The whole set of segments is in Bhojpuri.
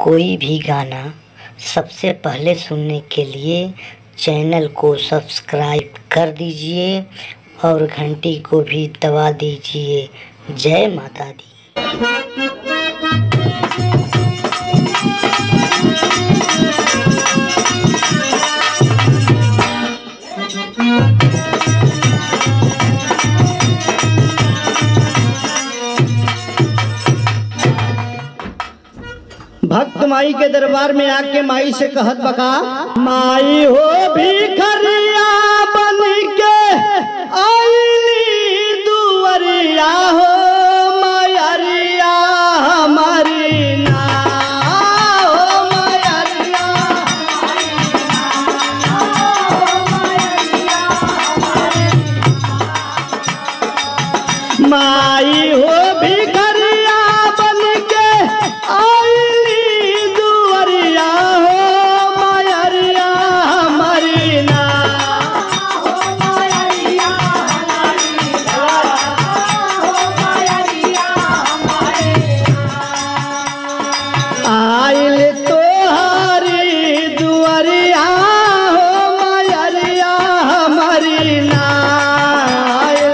कोई भी गाना सबसे पहले सुनने के लिए चैनल को सब्सक्राइब कर दीजिए और घंटी को भी दबा दीजिए। जय माता दी। भक्त माई के दरबार में आके माई से कहत बका, माई हो भिखरिया बन के आईली दुवरिया हो मायरिया हमारी ना हो मायरिया माई हो भिखरिया बन के आईली दुवरिया हो मायरिया हमारी ना हो मायरिया आइल तोहारी दुवरिया हो मायरिया हमारी ना आइल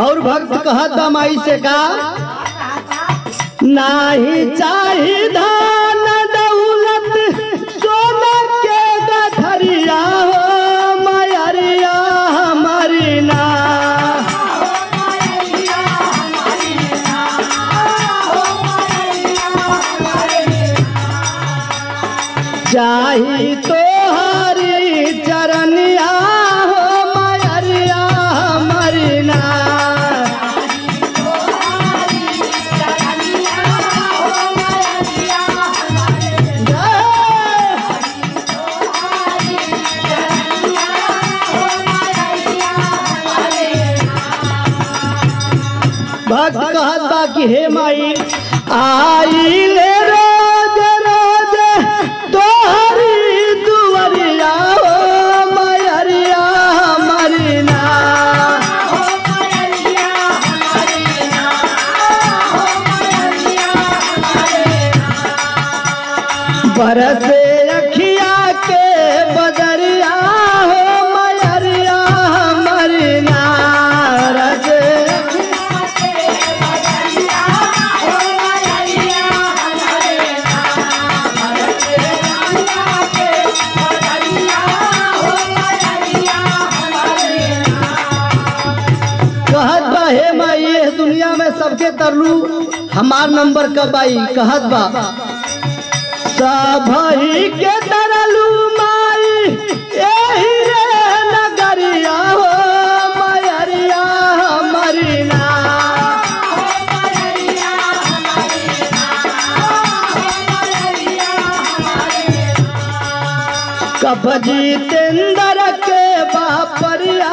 और भक्त कहता माई से का, नाही चाही धान दौलत सोना के गठरिया हो मायरिया हमारी ना चाही तोहरी चरनिया हो मायरिया हमारी ना भक्त कहत बा कि हे माई आइले रोज रोज तोहरी दुवरिया हो मायरिया हमारी ना बरसे अखिया के बदरिया हो मायरिया हमारी ना रसे कहत बा हे माई ये दुनिया में सबके तरलू हमार नंबर कब आई। कहत बा सबही के तरलू माई यही रे नगरिया हो मायरिया हमारी ना कब जितेंद्र के बापरिया